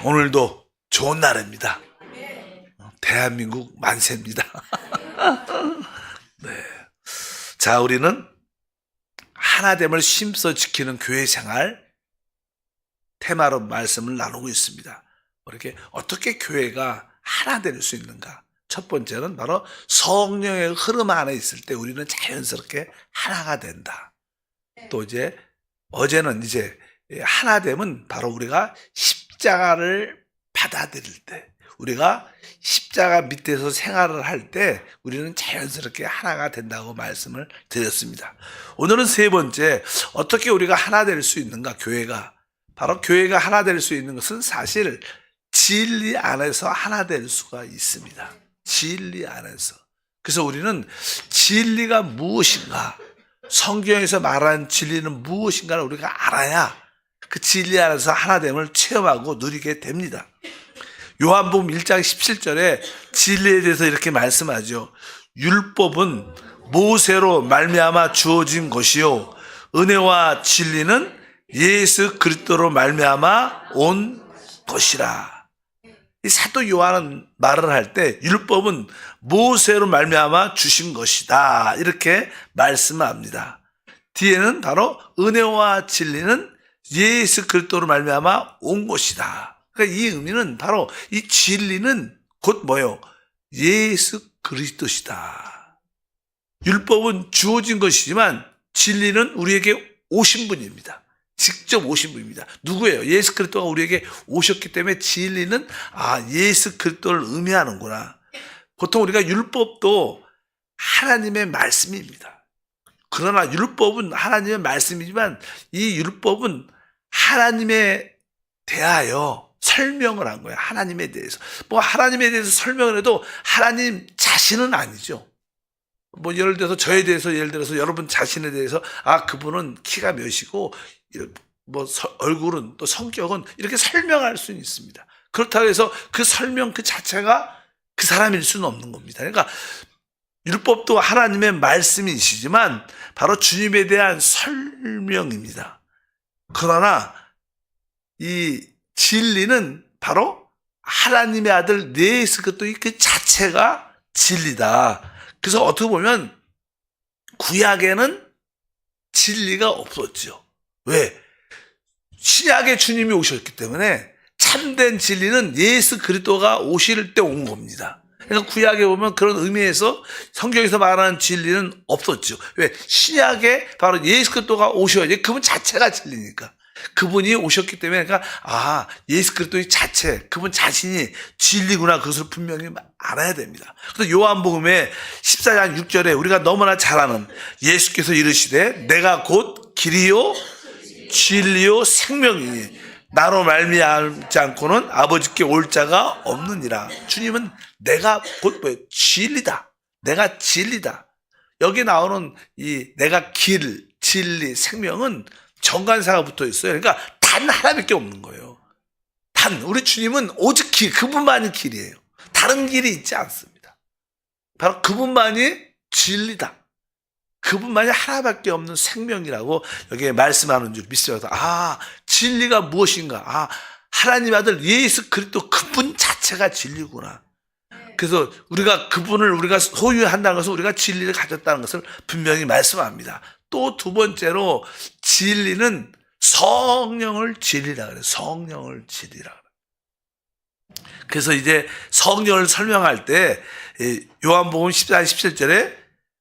오늘도 좋은 날입니다. 대한민국 만세입니다. 네. 자, 우리는 하나됨을 힘써 지키는 교회 생활 테마로 말씀을 나누고 있습니다. 이렇게 어떻게 교회가 하나 될 수 있는가? 첫 번째는 바로 성령의 흐름 안에 있을 때 우리는 자연스럽게 하나가 된다. 또 이제 어제는 이제 하나됨은 바로 우리가 십자가를 받아들일 때, 우리가 십자가 밑에서 생활을 할 때 우리는 자연스럽게 하나가 된다고 말씀을 드렸습니다. 오늘은 세 번째, 어떻게 우리가 하나 될 수 있는가? 교회가 바로 교회가 하나 될 수 있는 것은 사실 진리 안에서 하나 될 수가 있습니다. 진리 안에서. 그래서 우리는 진리가 무엇인가, 성경에서 말하는 진리는 무엇인가를 우리가 알아야 그 진리 안에서 하나됨을 체험하고 누리게 됩니다. 요한복음 1장 17절에 진리에 대해서 이렇게 말씀하죠. 율법은 모세로 말미암아 주어진 것이요 은혜와 진리는 예수 그리스도로 말미암아 온 것이라. 이 사도 요한은 말을 할 때 율법은 모세로 말미암아 주신 것이다, 이렇게 말씀합니다. 뒤에는 바로 은혜와 진리는 예수 그리스도로 말미암아 온 것이다. 그러니까 이 의미는 바로 이 진리는 곧 뭐요? 예수 그리스도시다. 율법은 주어진 것이지만 진리는 우리에게 오신 분입니다. 직접 오신 분입니다. 누구예요? 예수 그리스도가 우리에게 오셨기 때문에 진리는 예수 그리스도를 의미하는구나. 보통 우리가 율법도 하나님의 말씀입니다. 그러나 율법은 하나님의 말씀이지만 이 율법은 하나님에 대하여 설명을 한 거예요. 하나님에 대해서. 하나님에 대해서 설명을 해도 하나님 자신은 아니죠. 예를 들어서 저에 대해서, 예를 들어서 여러분 자신에 대해서 그분은 키가 몇이고 얼굴은 또 성격은 이렇게 설명할 수는 있습니다. 그렇다고 해서 그 설명 그 자체가 그 사람일 수는 없는 겁니다. 그러니까 율법도 하나님의 말씀이시지만 바로 주님에 대한 설명입니다. 그러나 이 진리는 바로 하나님의 아들 예수 그리스도의 그 자체가 진리다. 그래서 어떻게 보면 구약에는 진리가 없었죠. 왜? 신약의 주님이 오셨기 때문에 참된 진리는 예수 그리스도가 오실 때 온 겁니다. 그러니까 구약에 보면 그런 의미에서 성경에서 말하는 진리는 없었죠. 왜? 신약에 바로 예수 그리스도가 오셔야지, 그분 자체가 진리니까. 그분이 오셨기 때문에, 그러니까 예수 그리스도의 자체, 그분 자신이 진리구나, 그것을 분명히 알아야 됩니다. 그래서 요한복음의 14장 6절에 우리가 너무나 잘 아는 예수께서 이르시되 내가 곧 길이요 진리요 생명이니 나로 말미암지 않고는 아버지께 올 자가 없느니라. 주님은 내가 곧 진리다. 내가 진리다. 여기 나오는 이 내가 길, 진리, 생명은 정관사가 붙어 있어요. 그러니까 단 하나밖에 없는 거예요. 우리 주님은 오직 길, 그분만이 길이에요. 다른 길이 있지 않습니다. 바로 그분만이 진리다. 그분만이 하나밖에 없는 생명이라고 여기에 말씀하는 줄 믿습니다. 진리가 무엇인가? 하나님 아들 예수 그리스도 그분 자체가 진리구나. 그래서 우리가 그분을 우리가 소유한다는 것은 우리가 진리를 가졌다는 것을 분명히 말씀합니다. 또 두 번째로 진리는 성령을 진리라 그래요. 성령을 진리라 그래요. 그래서 이제 성령을 설명할 때 요한복음 14장 17절에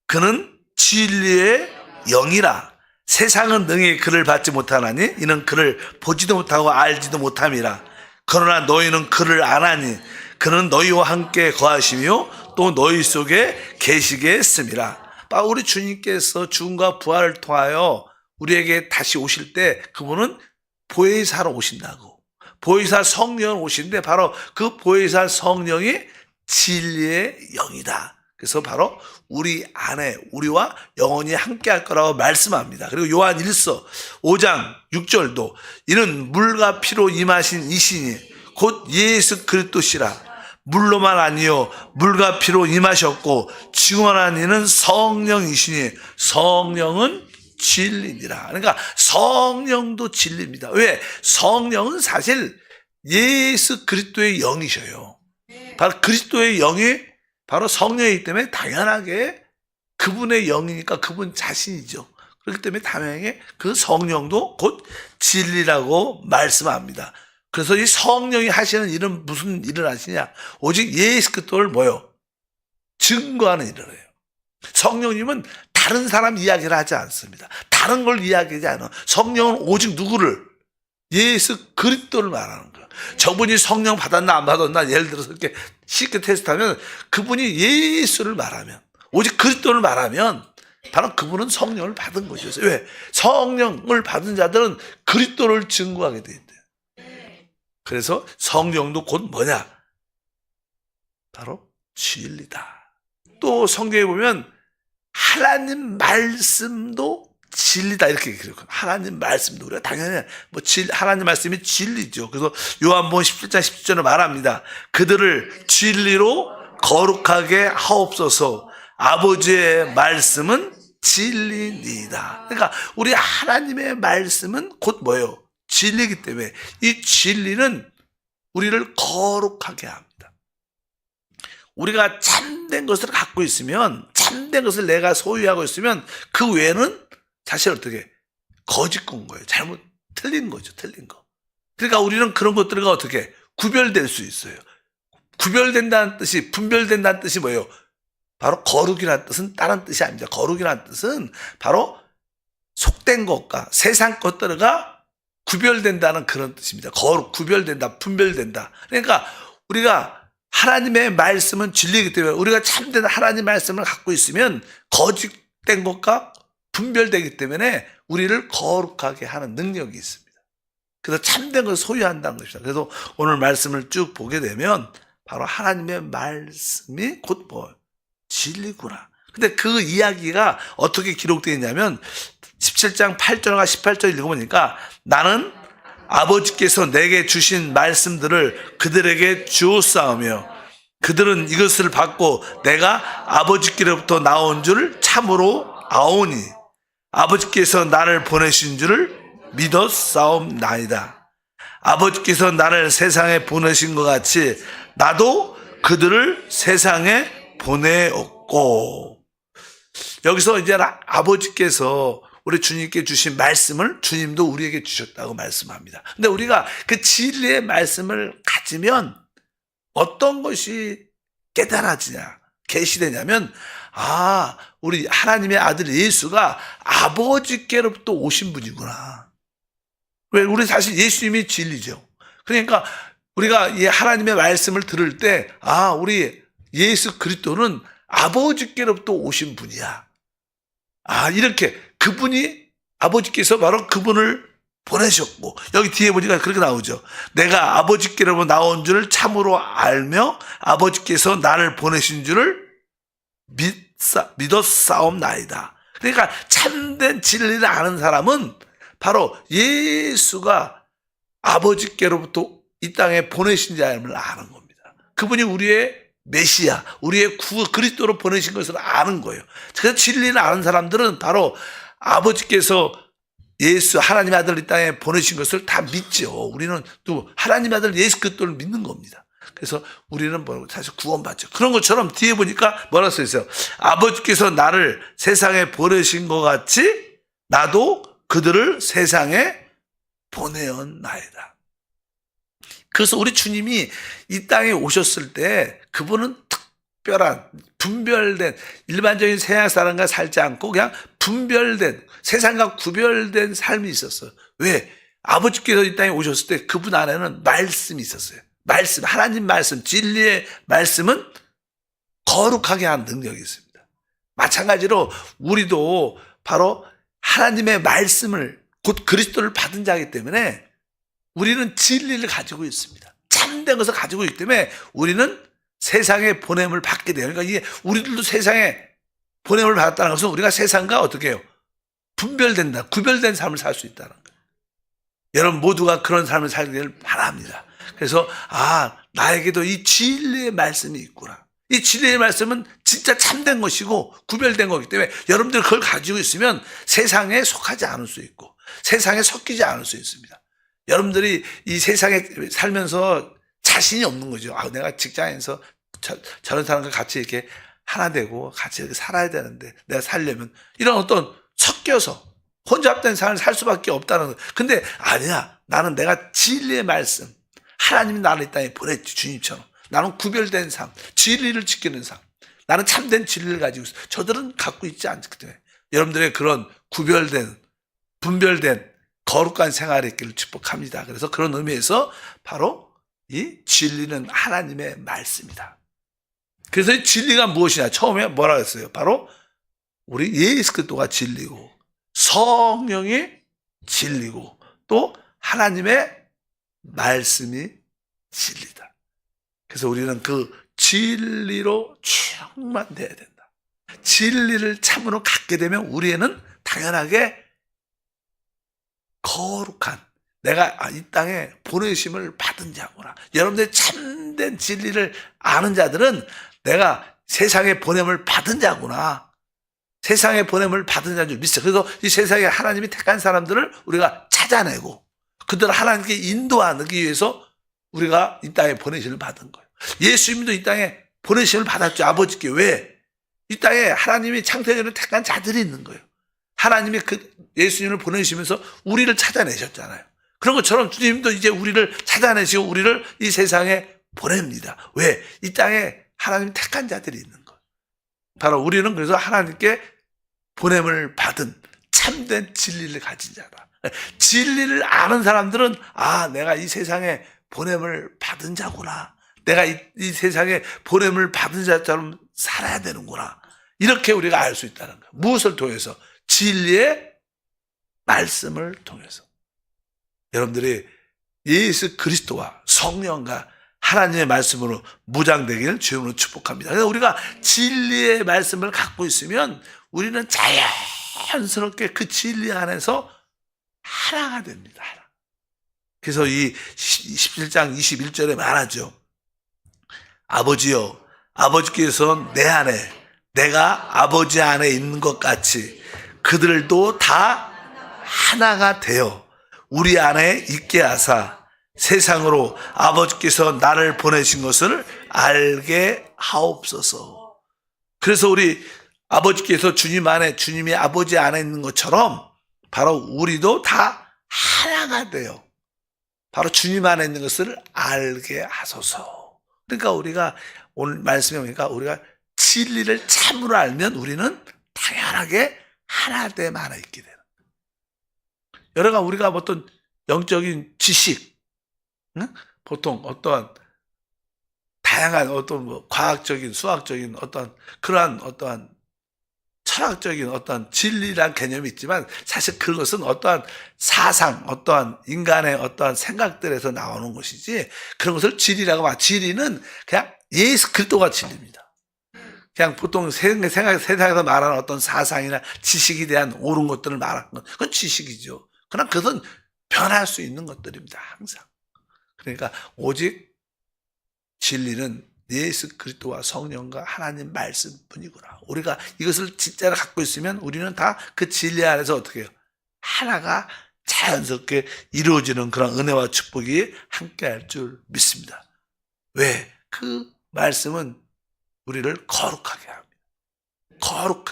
그는 진리의 영이라. 세상은 능히 그를 받지 못하나니 이는 그를 보지도 못하고 알지도 못함이라. 그러나 너희는 그를 아나니 그는 너희와 함께 거하시며 또 너희 속에 계시게 했음이라. 우리 주님께서 죽음과 부활을 통하여 우리에게 다시 오실 때 그분은 보혜사로 오신다고. 보혜사 성령을 오시는데 바로 그 보혜사 성령이 진리의 영이다. 그래서 바로 우리 안에 우리와 영원히 함께 할 거라고 말씀합니다. 그리고 요한 1서 5장 6절도 이는 물과 피로 임하신 이신이 곧 예수 그리스도시라. 물로만 아니요 물과 피로 임하셨고 증언한 이는 성령이시니 성령은 진리니라. 그러니까 성령도 진리입니다. 왜? 성령은 사실 예수 그리스도의 영이셔요. 바로 그리스도의 영이 바로 성령이기 때문에 당연하게 그분의 영이니까 그분 자신이죠. 그렇기 때문에 당연하게 그 성령도 곧 진리라고 말씀합니다. 그래서 이 성령이 하시는 일은 무슨 일을 하시냐? 오직 예수 그리스도를 뭐요? 증거하는 일을 해요. 성령님은 다른 사람 이야기를 하지 않습니다. 다른 걸 이야기하지 않아. 성령은 오직 누구를? 예수 그리스도를 말하는 거예요. 저분이 성령 받았나 안 받았나 예를 들어서 이렇게 쉽게 테스트하면 그분이 예수를 말하면 오직 그리스도를 말하면 바로 그분은 성령을 받은 거죠. 왜? 성령을 받은 자들은 그리스도를 증거하게 돼 있대요. 그래서 성령도 곧 뭐냐? 바로 진리다. 또 성경에 보면 하나님 말씀도 진리다 이렇게 기록해요. 하나님 말씀도 우리가 당연히 하나님 말씀이 진리죠. 그래서 요한복음 17장 17절에 말합니다. 그들을 진리로 거룩하게 하옵소서. 아버지의 말씀은 진리니이다. 그러니까 우리 하나님의 말씀은 곧 뭐예요? 진리이기 때문에 이 진리는 우리를 거룩하게 합니다. 우리가 참된 것을 갖고 있으면, 참된 것을 내가 소유하고 있으면 그 외에는 사실 어떻게 거짓 건 거예요. 잘못 틀린 거죠. 틀린 거. 그러니까 우리는 그런 것들과 어떻게 구별될 수 있어요. 구별된다는 뜻이, 분별된다는 뜻이 뭐예요? 바로 거룩이라는 뜻은 다른 뜻이 아닙니다. 거룩이라는 뜻은 바로 속된 것과 세상 것들과 구별된다는 그런 뜻입니다. 거룩, 구별된다, 분별된다. 그러니까 우리가 하나님의 말씀은 진리이기 때문에 우리가 참된 하나님 말씀을 갖고 있으면 거짓된 것과 분별되기 때문에 우리를 거룩하게 하는 능력이 있습니다. 그래서 참된 것을 소유한다는 것입니다. 그래서 오늘 말씀을 쭉 보게 되면 바로 하나님의 말씀이 곧 뭐 진리구나. 근데 그 이야기가 어떻게 기록되어 있냐면 17장 8절과 18절 읽어보니까 나는 아버지께서 내게 주신 말씀들을 그들에게 주었사오며 그들은 이것을 받고 내가 아버지께로부터 나온 줄 참으로 아오니 아버지께서 나를 보내신 줄을 믿었사옵나이다. 아버지께서 나를 세상에 보내신 것 같이 나도 그들을 세상에 보내었고. 여기서 이제 아버지께서 우리 주님께 주신 말씀을 주님도 우리에게 주셨다고 말씀합니다. 근데 우리가 그 진리의 말씀을 가지면 어떤 것이 깨달아지냐, 계시되냐면 우리 하나님의 아들 예수가 아버지께로부터 오신 분이구나. 왜? 우리 사실 예수님이 진리죠. 그러니까 우리가 이 하나님의 말씀을 들을 때 우리 예수 그리스도는 아버지께로부터 오신 분이야. 이렇게 그분이 아버지께서 바로 그분을 보내셨고 여기 뒤에 보니까 그렇게 나오죠. 내가 아버지께로부터 나온 줄을 참으로 알며 아버지께서 나를 보내신 줄을 믿었사옵나이다. 그러니까 참된 진리를 아는 사람은 바로 예수가 아버지께로부터 이 땅에 보내신 자임을 아는 겁니다. 그분이 우리의 메시아, 우리의 그리스도로 보내신 것을 아는 거예요. 그래서 진리를 아는 사람들은 바로 아버지께서 예수 하나님의 아들 이 땅에 보내신 것을 다 믿죠. 우리는 또 하나님의 아들 예수 그리스도를 믿는 겁니다. 그래서 우리는 사실 구원받죠. 그런 것처럼 뒤에 보니까 뭐라고 써 있어요? 아버지께서 나를 세상에 보내신 것 같이 나도 그들을 세상에 보내었나이다. 그래서 우리 주님이 이 땅에 오셨을 때 그분은 특별한 분별된 일반적인 세상 사람과 살지 않고 그냥 분별된 세상과 구별된 삶이 있었어요. 왜? 아버지께서 이 땅에 오셨을 때 그분 안에는 말씀이 있었어요. 말씀, 하나님 말씀, 진리의 말씀은 거룩하게 하는 능력이 있습니다. 마찬가지로 우리도 바로 하나님의 말씀을 곧 그리스도를 받은 자이기 때문에 우리는 진리를 가지고 있습니다. 참된 것을 가지고 있기 때문에 우리는 세상에 보냄을 받게 돼요. 그러니까 이게 우리들도 세상에 보냄을 받았다는 것은 우리가 세상과 어떻게 해요? 분별된다, 구별된 삶을 살 수 있다는 거예요. 여러분 모두가 그런 삶을 살기를 바랍니다. 그래서 나에게도 이 진리의 말씀이 있구나. 이 진리의 말씀은 진짜 참된 것이고 구별된 거기 때문에 여러분들 그걸 가지고 있으면 세상에 속하지 않을 수 있고 세상에 섞이지 않을 수 있습니다. 여러분들이 이 세상에 살면서 자신이 없는 거죠. 아, 내가 직장에서 저런 사람과 같이 이렇게 하나 되고 같이 이렇게 살아야 되는데 내가 살려면 이런 어떤 섞여서 혼잡된 삶을 살 수밖에 없다는 거예요. 근데 아니야. 나는 내가 진리의 말씀, 하나님이 나를 이 땅에 보냈지, 주님처럼. 나는 구별된 삶, 진리를 지키는 삶. 나는 참된 진리를 가지고 있어. 저들은 갖고 있지 않기 때문에 여러분들의 그런 구별된, 분별된 거룩한 생활이 있기를 축복합니다. 그래서 그런 의미에서 바로 이 진리는 하나님의 말씀이다. 그래서 이 진리가 무엇이냐? 처음에 뭐라 했어요? 바로 우리 예수 그리스도가 진리고 성령이 진리고 또 하나님의 말씀이 진리다. 그래서 우리는 그 진리로 충만돼야 된다. 진리를 참으로 갖게 되면 우리에는 당연하게 거룩한 내가 이 땅에 보내심을 받은 자구나. 여러분들이 참된 진리를 아는 자들은 내가 세상에 보냄을 받은 자구나. 세상에 보냄을 받은 자인 줄 믿어요. 그래서 이 세상에 하나님이 택한 사람들을 우리가 찾아내고 그들을 하나님께 인도하기 위해서 우리가 이 땅에 보내심을 받은 거예요. 예수님도 이 땅에 보내심을 받았죠. 아버지께. 왜? 이 땅에 하나님이 창세전에 택한 자들이 있는 거예요. 하나님이 그 예수님을 보내시면서 우리를 찾아내셨잖아요. 그런 것처럼 주님도 이제 우리를 찾아내시고 우리를 이 세상에 보냅니다. 왜? 이 땅에 하나님이 택한 자들이 있는 거예요. 바로 우리는 그래서 하나님께 보냄을 받은 참된 진리를 가진 자다. 진리를 아는 사람들은 아, 내가 이 세상에 보냄을 받은 자구나. 내가 이 세상에 보냄을 받은 자처럼 살아야 되는구나. 이렇게 우리가 알 수 있다는 거예요. 무엇을 통해서? 진리의 말씀을 통해서. 여러분들이 예수 그리스도와 성령과 하나님의 말씀으로 무장되기를 주님으로 축복합니다. 그래서 우리가 진리의 말씀을 갖고 있으면 우리는 자연스럽게 그 진리 안에서 하나가 됩니다. 하나. 그래서 이 17장 21절에 말하죠. 아버지여, 아버지께서 내 안에, 내가 아버지 안에 있는 것 같이 그들도 다 하나가 되어 우리 안에 있게 하사 세상으로 아버지께서 나를 보내신 것을 알게 하옵소서. 그래서 우리 아버지께서 주님 안에, 주님이 아버지 안에 있는 것처럼 바로 우리도 다 하나가 돼요. 바로 주님 안에 있는 것을 알게 하소서. 그러니까 우리가 오늘 말씀에 보니까 우리가 진리를 참으로 알면 우리는 당연하게 하나됨 안에 있게 되는 거예요. 여러분 우리가 어떤 영적인 지식, 응? 보통 어떠한 다양한 어떤 뭐 과학적인, 수학적인 어떤 그러한 어떠한 철학적인 어떠한 진리란 개념이 있지만 사실 그것은 어떠한 사상, 어떠한 인간의 어떠한 생각들에서 나오는 것이지 그런 것을 진리라고 말. 진리는 그냥 예수 그리스도가 진리입니다. 그냥 보통 세상에서 말하는 어떤 사상이나 지식에 대한 옳은 것들을 말하는 건 그건 지식이죠. 그러나 그것은 변할 수 있는 것들입니다. 항상. 그러니까 오직 진리는 예수 그리스도와 성령과 하나님 말씀뿐이구나. 우리가 이것을 진짜로 갖고 있으면 우리는 다 그 진리 안에서 어떻게 해요? 하나가 자연스럽게 이루어지는 그런 은혜와 축복이 함께할 줄 믿습니다. 왜? 그 말씀은 우리를 거룩하게 합니다.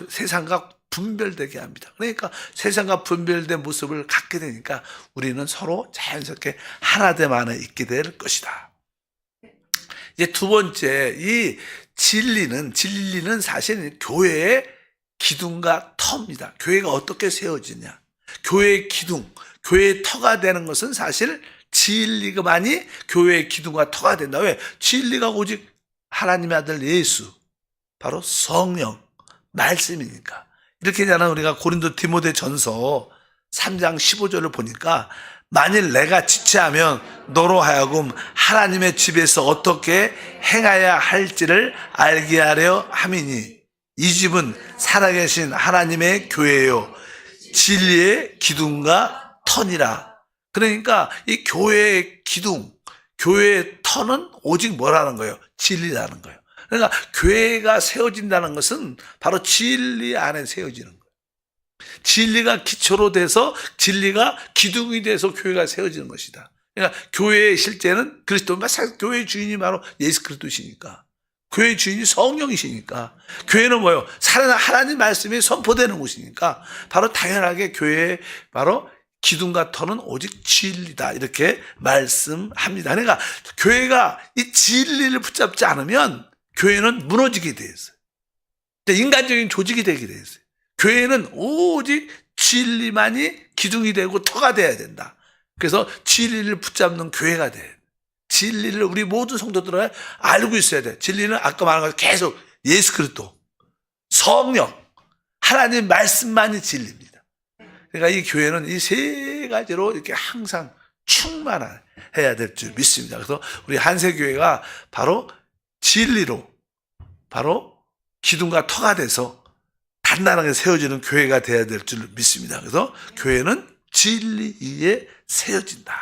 세상과 분별되게 합니다. 그러니까 세상과 분별된 모습을 갖게 되니까 우리는 서로 자연스럽게 하나됨 안에 있게 될 것이다. 이제 두 번째, 이 진리는 사실 교회의 기둥과 터입니다. 교회가 어떻게 세워지냐. 교회의 기둥, 교회의 터가 되는 것은 사실 진리가만이 교회의 기둥과 터가 된다. 왜? 진리가 오직 하나님의 아들 예수, 바로 성령, 말씀이니까. 이렇게 되잖아. 우리가 고린도 디모데 전서 3장 15절을 보니까 만일 내가 지체하면 너로 하여금 하나님의 집에서 어떻게 행하여야 할지를 알게 하려 함이니 이 집은 살아계신 하나님의 교회요 진리의 기둥과 터니라. 그러니까 이 교회의 기둥, 교회의 터는 오직 뭐라는 거예요? 진리라는 거예요. 그러니까 교회가 세워진다는 것은 바로 진리 안에 세워지는 거예요. 진리가 기초로 돼서 진리가 기둥이 돼서 교회가 세워지는 것이다. 그러니까 교회의 실제는 그리스도, 교회의 주인이 바로 예수 그리스도시니까. 교회의 주인이 성령이시니까. 교회는 뭐예요? 살아난 하나님 말씀이 선포되는 곳이니까 바로 당연하게 교회의 바로 기둥과 터는 오직 진리다. 이렇게 말씀합니다. 그러니까 교회가 이 진리를 붙잡지 않으면 교회는 무너지게 돼 있어요. 인간적인 조직이 되게 돼 있어요. 교회는 오직 진리만이 기둥이 되고 터가 돼야 된다. 그래서 진리를 붙잡는 교회가 돼. 진리를 우리 모든 성도들은 알고 있어야 돼. 진리는 아까 말한 것처럼 계속 예수 그리스도, 성령, 하나님 말씀만이 진리입니다. 그러니까 이 교회는 이 세 가지로 이렇게 항상 충만해야 될 줄 믿습니다. 그래서 우리 한세교회가 바로 진리로 바로 기둥과 터가 돼서 단단하게 세워지는 교회가 되어야 될 줄 믿습니다. 그래서 교회는 진리 위에 세워진다.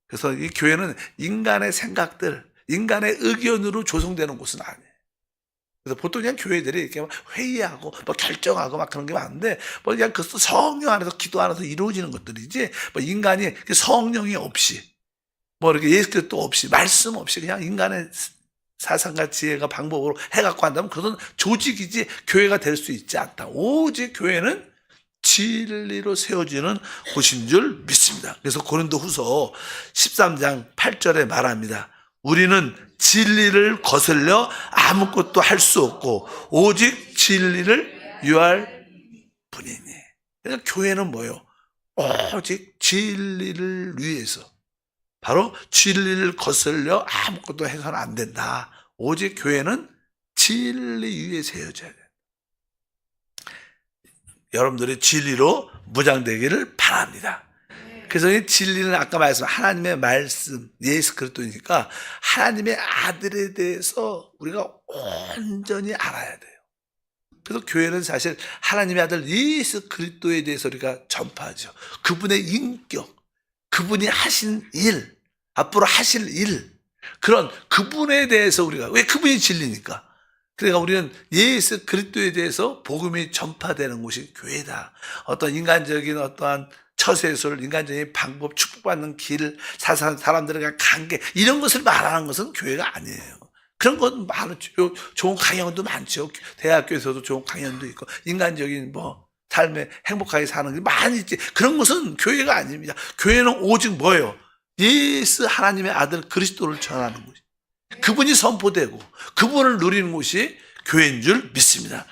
그래서 이 교회는 인간의 생각들, 인간의 의견으로 조성되는 곳은 아니에요. 그래서 보통 그냥 교회들이 이렇게 막 회의하고 뭐 결정하고 막 그런 게 많은데 뭐 그냥 그것도 성령 안에서 기도 안에서 이루어지는 것들이지 뭐 인간이 성령이 없이 뭐 이렇게 예수 그리스도 없이 말씀 없이 그냥 인간의 사상과 지혜가 방법으로 해갖고 한다면 그것은 조직이지 교회가 될 수 있지 않다. 오직 교회는 진리로 세워지는 곳인 줄 믿습니다. 그래서 고린도후서 13장 8절에 말합니다. 우리는 진리를 거슬려 아무것도 할 수 없고 오직 진리를 유할 뿐이니. 그러니까 교회는 뭐예요? 오직 진리를 위해서 바로 진리를 거슬려 아무것도 해서는 안 된다. 오직 교회는 진리 위에 세워져야 돼. 여러분들이 진리로 무장되기를 바랍니다. 그래서 이 진리는 아까 말씀 하나님의 말씀 예수 그리스도니까 하나님의 아들에 대해서 우리가 온전히 알아야 돼요. 그래서 교회는 사실 하나님의 아들 예수 그리스도에 대해서 우리가 전파하죠. 그분의 인격, 그분이 하신 일, 앞으로 하실 일, 그런 그분에 대해서 우리가, 왜 그분이 진리니까. 그러니까 우리는 예수 그리스도에 대해서 복음이 전파되는 곳이 교회다. 어떤 인간적인 어떠한 처세술, 인간적인 방법, 축복받는 길, 사람들과 관계, 이런 것을 말하는 것은 교회가 아니에요. 그런 건 많죠. 좋은 강연도 많죠. 대학교에서도 좋은 강연도 있고, 인간적인 삶에 행복하게 사는 게 많이 있지. 그런 것은 교회가 아닙니다. 교회는 오직 뭐예요? 예수 하나님의 아들 그리스도를 전하는 곳이. 그분이 선포되고 그분을 누리는 곳이 교회인 줄 믿습니다.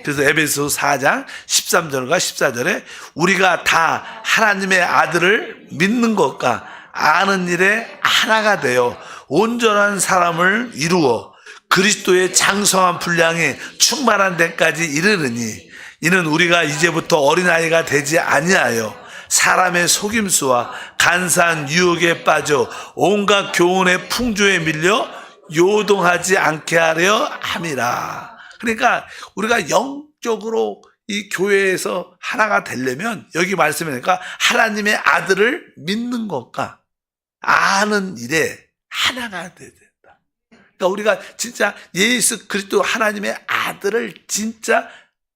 그래서 에베소 4장 13절과 14절에 우리가 다 하나님의 아들을 믿는 것과 아는 일에 하나가 되어 온전한 사람을 이루어 그리스도의 장성한 분량이 충만한 데까지 이르르니 이는 우리가 이제부터 어린아이가 되지 아니하여 사람의 속임수와 간사한 유혹에 빠져 온갖 교훈의 풍조에 밀려 요동하지 않게 하려 함이라. 그러니까 우리가 영적으로 이 교회에서 하나가 되려면 여기 말씀이니까 하나님의 아들을 믿는 것과 아는 일에 하나가 돼야 된다. 그러니까 우리가 진짜 예수 그리스도 하나님의 아들을 진짜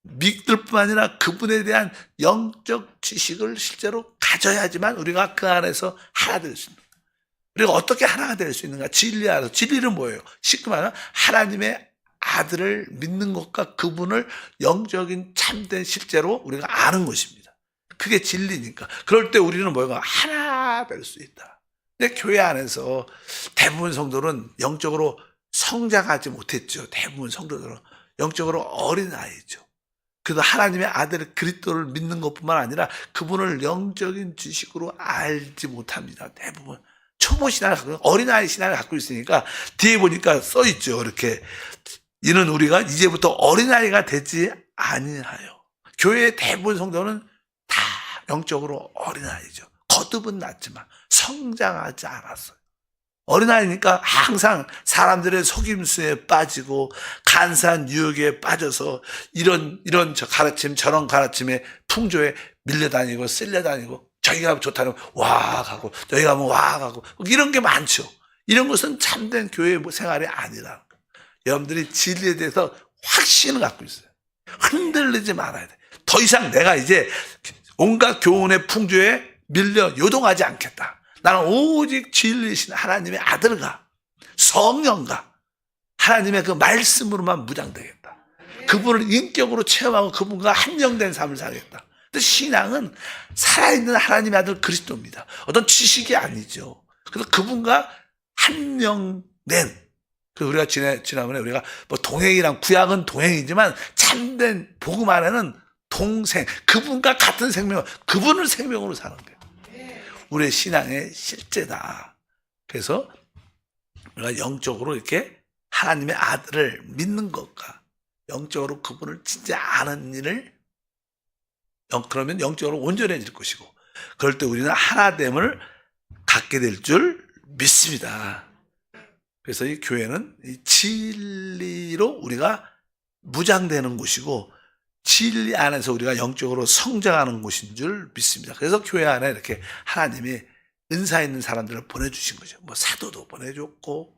믿을 뿐만 아니라 그분에 대한 영적 지식을 실제로 가져야지만 우리가 그 안에서 하나 될 수 있는 거예요. 우리가 어떻게 하나가 될 수 있는가? 진리 안에서. 진리는 뭐예요? 쉽게 말하면 하나님의 아들을 믿는 것과 그분을 영적인 참된 실제로 우리가 아는 것입니다. 그게 진리니까. 그럴 때 우리는 뭐예요? 하나 될 수 있다. 근데 교회 안에서 대부분 성도는 영적으로 성장하지 못했죠. 대부분 성도들은 영적으로 어린아이죠. 그래서 하나님의 아들 그리스도를 믿는 것뿐만 아니라 그분을 영적인 지식으로 알지 못합니다. 대부분 초보 신앙을 갖고 어린아이 신앙을 갖고 있으니까 뒤에 보니까 써 있죠. 이렇게 이는 우리가 이제부터 어린아이가 되지 아니하여. 교회의 대부분 성도는 다 영적으로 어린아이죠. 거듭은 났지만 성장하지 않았어요. 어린아이니까 항상 사람들의 속임수에 빠지고 간사한 유혹에 빠져서 이런 가르침 저런 가르침에 풍조에 밀려다니고 쓸려다니고 저기가 좋다면 와 가고 저기 가면 와 가고 이런 게 많죠. 이런 것은 참된 교회 생활이 아니라 여러분들이 진리에 대해서 확신을 갖고 있어요. 흔들리지 말아야 돼. 더 이상 내가 이제 온갖 교훈의 풍조에 밀려 요동하지 않겠다. 나는 오직 진리신 하나님의 아들과 성령과 하나님의 그 말씀으로만 무장되겠다. 그분을 인격으로 체험하고 그분과 한영된 삶을 살겠다. 근데 신앙은 살아있는 하나님의 아들 그리스도입니다. 어떤 지식이 아니죠. 그래서 그분과 한영된, 우리가 지난번에 우리가 뭐 동행이랑 구약은 동행이지만 참된 복음 안에는 동생, 그분과 같은 생명, 그분을 생명으로 사는 거예요. 우리의 신앙의 실제다. 그래서 우리가 영적으로 이렇게 하나님의 아들을 믿는 것과 영적으로 그분을 진짜 아는 일을, 그러면 영적으로 온전해질 것이고, 그럴 때 우리는 하나됨을 갖게 될 줄 믿습니다. 그래서 이 교회는 이 진리로 우리가 무장되는 곳이고, 진리 안에서 우리가 영적으로 성장하는 곳인 줄 믿습니다. 그래서 교회 안에 이렇게 하나님이 은사 있는 사람들을 보내주신 거죠. 뭐 사도도 보내줬고,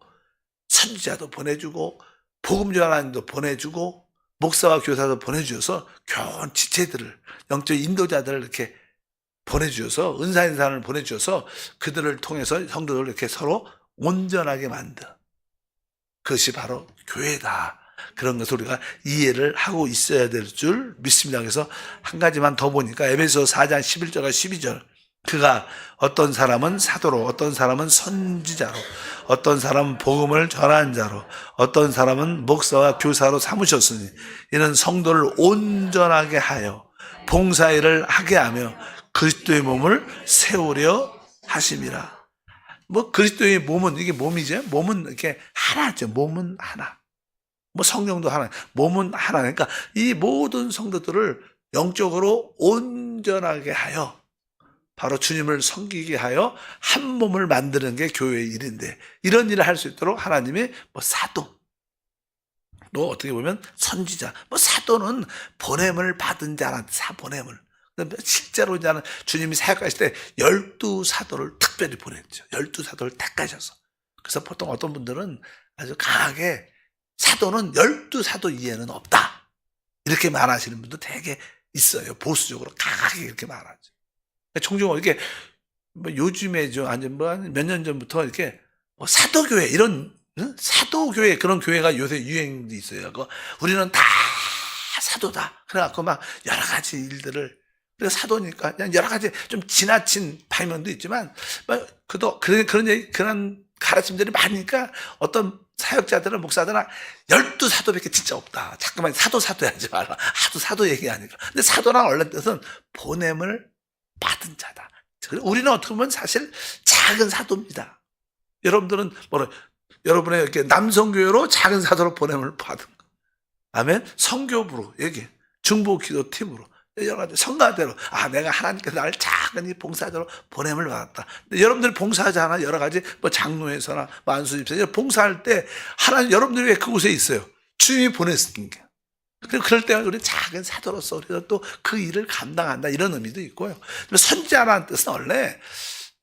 선지자도 보내주고, 복음 전하는도 보내주고, 목사와 교사도 보내주셔서 교원 지체들을, 영적 인도자들을 이렇게 보내주셔서, 은사 있는 사람을 보내주셔서 그들을 통해서 성도들을 이렇게 서로 온전하게 만든, 그것이 바로 교회다. 그런 것을 우리가 이해를 하고 있어야 될 줄 믿습니다. 그래서 한 가지만 더 보니까 에베소 4장 11절과 12절, 그가 어떤 사람은 사도로, 어떤 사람은 선지자로, 어떤 사람은 복음을 전하는 자로, 어떤 사람은 목사와 교사로 삼으셨으니 이는 성도를 온전하게 하여 봉사일을 하게 하며 그리스도의 몸을 세우려 하심이라. 뭐 그리스도의 몸은, 이게 몸이죠. 몸은 이렇게 하나죠. 몸은 하나. 뭐 성령도 하나, 몸은 하나. 그러니까 이 모든 성도들을 영적으로 온전하게 하여 바로 주님을 섬기게 하여 한 몸을 만드는 게 교회의 일인데, 이런 일을 할 수 있도록 하나님이 뭐 사도, 또 어떻게 보면 선지자, 뭐 사도는 보냄을 받은 자란 사보냄을. 실제로 이제는 주님이 사역하실 때 12사도를 특별히 보냈죠. 12사도를 택하셔서. 그래서 보통 어떤 분들은 아주 강하게 사도는 12사도 이해는 없다, 이렇게 말하시는 분도 되게 있어요. 보수적으로 강하게 이렇게 말하죠. 종종 이렇게 뭐 요즘에 몇 년 전부터 이렇게 뭐 사도교회, 이런 사도교회, 그런 교회가 요새 유행도 있어요. 우리는 다 사도다. 그래갖고 막 여러 가지 일들을, 그래서 사도니까 그냥 여러 가지 좀 지나친 방면도 있지만, 그런 가르침들이 많으니까 어떤 사역자들은, 목사들은 12사도밖에 진짜 없다. 자꾸만 사도 하지 마라. 하도 사도 얘기하니까. 근데 사도란 원래 뜻은 보냄을 받은 자다. 우리는 어떻게 보면 사실 작은 사도입니다. 여러분들은 여러분의 이렇게 남성교회로 작은 사도로 보냄을 받은 거. 아멘. 성교부로, 여기 중보기도팀으로, 여러 가지 성가대로, 내가 하나님께서 나를 작은 이 봉사자로 보냄을 받았다. 근데 여러분들이 봉사하잖아. 여러 가지 뭐 장로에서나 뭐 안수집사 봉사할 때 하나님, 여러분들이 왜 그곳에 있어요? 주님이 보냈으니까. 그럴 때 우리 작은 사도로서 우리가 또 그 일을 감당한다, 이런 의미도 있고요. 선지자라는 뜻은 원래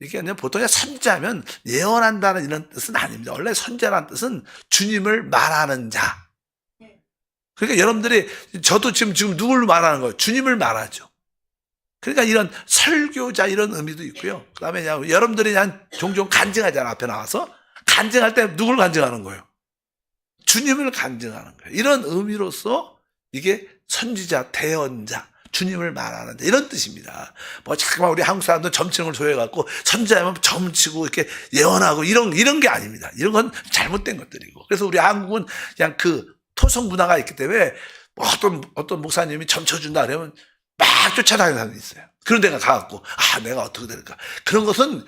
이게 그냥 보통 선지자면 예언한다는 이런 뜻은 아닙니다. 원래 선지자라는 뜻은 주님을 말하는 자. 그러니까 여러분들이, 저도 지금 누굴 말하는 거예요? 주님을 말하죠. 그러니까 이런 설교자, 이런 의미도 있고요. 그 다음에 여러분들이 그냥 종종 간증하잖아. 앞에 나와서 간증할 때 누굴 간증하는 거예요? 주님을 간증하는 거예요. 이런 의미로서 이게 선지자, 대언자, 주님을 말하는 자, 이런 뜻입니다. 뭐 잠깐만 우리 한국 사람들 점치는 걸 좋아해갖고 선지자면 점치고 이렇게 예언하고 이런 게 아닙니다. 이런 건 잘못된 것들이고. 그래서 우리 한국은 그냥 그 토속 문화가 있기 때문에 어떤 목사님이 점쳐준다 그러면 막 쫓아다니는 사람이 있어요. 그런 데가 가갖고 내가 어떻게 될까. 그런 것은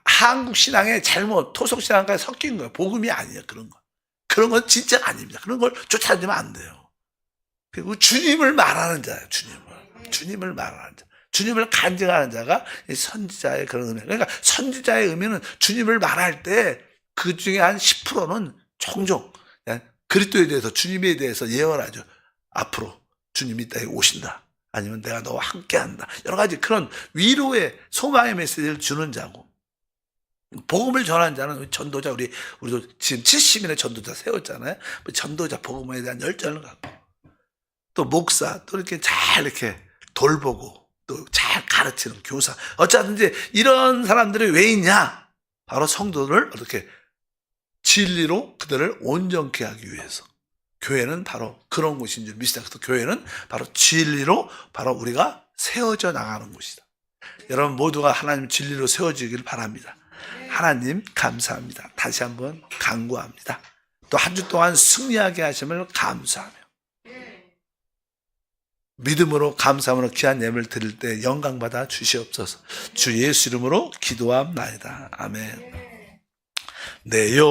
한국 신앙의 잘못, 토속 신앙까지 섞인 거예요. 복음이 아니에요. 그런 건 진짜 아닙니다. 그런 걸 쫓아다니면 안 돼요. 그리고 주님을 말하는 자예요. 주님을 말하는 자, 주님을 간증하는 자가 선지자의 그런 의미. 그러니까 선지자의 의미는 주님을 말할 때 그 중에 한 10%는 종종 그냥 그리스도에 대해서, 주님에 대해서 예언하죠. 앞으로 주님이 이 땅에 오신다. 아니면 내가 너와 함께한다. 여러 가지 그런 위로의, 소망의 메시지를 주는 자고, 복음을 전하는 자는 전도자, 우리도 지금 70인의 전도자 세웠잖아요. 전도자, 복음에 대한 열정을 갖고, 또 목사, 또 이렇게 잘 이렇게 돌보고 또 잘 가르치는 교사, 어쩌든지 이런 사람들이 왜 있냐? 바로 성도를 어떻게 진리로 그들을 온전케 하기 위해서. 교회는 바로 그런 곳인 줄 믿습니다. 그래서 교회는 바로 진리로 바로 우리가 세워져 나가는 곳이다. 여러분 모두가 하나님 진리로 세워지기를 바랍니다. 하나님 감사합니다. 다시 한번 간구합니다. 또 한 주 동안 승리하게 하심을 감사하며 믿음으로 감사함으로 귀한 예물을 드릴 때 영광받아 주시옵소서. 주 예수 이름으로 기도함나이다. 아멘. 내 영